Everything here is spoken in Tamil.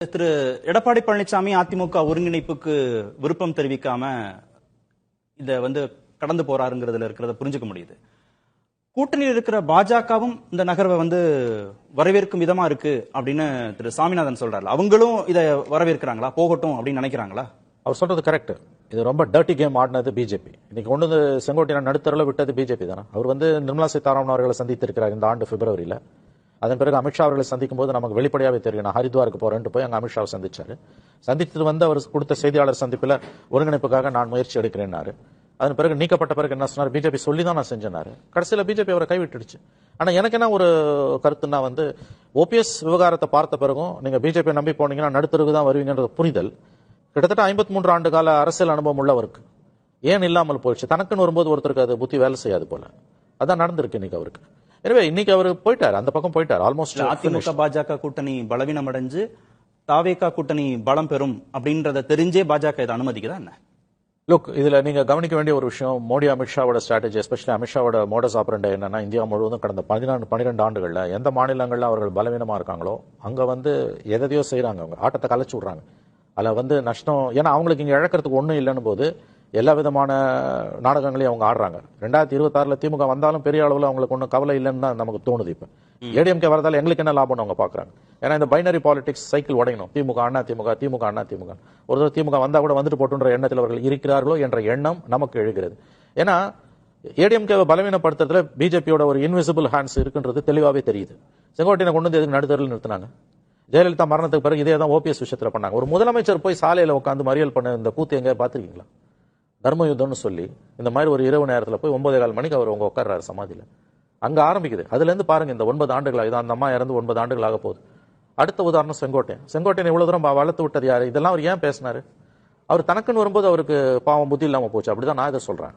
திரு எடப்பாடி பழனிசாமி அதிமுக ஒருங்கிணைப்புக்கு விருப்பம் தெரிவிக்காம இத கடந்து போறாருங்கிறதுல இருக்கிறத புரிஞ்சுக்க முடியுது. கூட்டணியில் இருக்கிற பாஜகவும் இந்த நகர்வை வரவேற்கும் விதமா இருக்கு அப்படின்னு திரு சாமிநாதன் சொல்றாரு. அவங்களும் இதை வரவேற்கிறாங்களா, போகட்டும் அப்படின்னு நினைக்கிறாங்களா? அவர் சொல்றது கரெக்ட். இது ரொம்ப டர்ட்டி கேம் ஆடினது பிஜேபி. இன்னைக்கு கொண்டு வந்து செங்கோட்டையன் நடுத்தரவில் விட்டது பிஜேபி தானே. அவர் நிர்மலா சீதாராமன் அவர்களை சந்தித்திருக்கிறார் இந்த ஆண்டு பிப்ரவரியில. அதன் பிறகு அமித்ஷா அவர்களை சந்திக்கும் போது நமக்கு வெளிப்படையாவே தெரியும். நான் ஹரித்வாருக்கு போறேன்ட்டு போய் அங்க அமித்ஷாவை சந்திச்சாரு. சந்தித்து அவர் கொடுத்த செய்தியாளர் சந்திப்பில் ஒருங்கிணைப்புக்காக நான் முயற்சி எடுக்கிறேன்னாரு. அதன் பிறகு நீக்கப்பட்ட பிறகு என்ன சொன்னார், பிஜேபி சொல்லி தான் நான் செஞ்சேனாரு. கடைசியில் பிஜேபி அவரை கைவிட்டுடுச்சு. ஆனா எனக்கு என்ன ஒரு கருத்துன்னா ஓபிஎஸ் விவகாரத்தை பார்த்த பிறகும் நீங்க பிஜேபி நம்பி போனீங்கன்னா நடுத்தருக்கு தான் வருவீங்கன்ற புரிதல் கிட்டத்தட்ட 53 ஆண்டு கால அரசியல் அனுபவம் உள்ளவருக்கு ஏன் இல்லாமல் போயிடுச்சு. தனக்குன்னு வரும்போது ஒருத்தருக்கு அது புத்தி வேலை செய்யாது போல. அதான் நடந்திருக்கு இன்னைக்கு அவருக்கு. எனவே இன்னைக்கு அவர் போயிட்டார், அந்த பக்கம் போயிட்டார். ஆல்மோஸ்ட் அதிமுக பாஜக கூட்டணி பலவீனம் அடைஞ்சு தாவேகா கூட்டணி பலம் பெறும் அப்படின்றத தெரிஞ்சே பாஜக இதை அனுமதிக்குதா என்ன? லுக், இதுல நீங்க கவனிக்க வேண்டிய ஒரு விஷயம், மோடி அமித்ஷாவோட ஸ்ட்ராட்டஜி, எஸ்பெஷலி அமித்ஷாவோட மோடஸ் ஆபரண்டா என்னன்னா, இந்தியா முழுவதும் கடந்த 12 ஆண்டுகள்ல எந்த மாநிலங்கள்ல அவர்கள் பலவீனமா இருக்காங்களோ அங்க எதையோ செய்யறாங்க, அவங்க ஆட்டத்தை கலைச்சு விடுறாங்க. அதுல நஷ்டம், ஏன்னா அவங்களுக்கு இங்க இழக்கிறதுக்கு ஒண்ணும் இல்லைன்னு போது எல்லா விதமான நாடகங்களையும் அவங்க ஆடுறாங்க. 2026 திமுக வந்தாலும் பெரிய அளவில் அவங்களுக்கு ஒன்றும் கவலை இல்லைன்னு தான் நமக்கு தோணுது. இப்ப ஏடிஎம்கே வரதால எங்களுக்கு என்ன லாபம்னு அவங்க பாக்குறாங்க. ஏன்னா இந்த பைனரி பாலிடிக்ஸ் சைக்கிள் உடையணும். திமுக அண்ணா திமுக, திமுக அண்ணா திமுக, ஒரு தடவை திமுக வந்தா கூட வந்துட்டு போட்டுன்ற எண்ணத்தில் அவர்கள் இருக்கிறார்களோ என்ற எண்ணம் நமக்கு எழுகிறது. ஏன்னா ஏடிஎம்கேவை பலவீனப்படுத்துறதுல பிஜேபியோட ஒரு இன்விசிபிள் ஹேண்ட்ஸ் இருக்குன்றது தெளிவாவே தெரியுது. செங்கோட்டையனை கொண்டு வந்து எதுக்கு நடுத்தரில் நிறுத்தினாங்க? ஜெயலலிதா மரணத்துக்கு பிறகு இதே தான் ஓபிஎஸ் விஷயத்துல பண்ணாங்க. ஒரு முதலமைச்சர் போய் சாலையில உட்காந்து மறியல் பண்ண இந்த கூத்து எங்க பாத்திருக்கீங்களா? தர்ம யுத்தம்னு சொல்லி இந்த மாதிரி ஒரு இரவு நேரத்தில் போய் 9:15 மணிக்கு அவர் உங்க உட்கார்றாரு சமாதியில. அங்க ஆரம்பிக்குது. அதுல இருந்து பாருங்க, இந்த 9 ஆண்டுகளாக அந்த அம்மா இறந்து 9 ஆண்டுகள் ஆக போகுது. அடுத்த உதாரணம் செங்கோட்டையன் இவ்வளவு தூரம் வளர்த்து விட்டது யாரு? இதெல்லாம் அவர் ஏன் பேசினாரு? அவர் தனக்குன்னு வரும்போது அவருக்கு பாவம் புத்தி இல்லாம போச்சு. அப்படிதான் நான் இதை சொல்றேன்.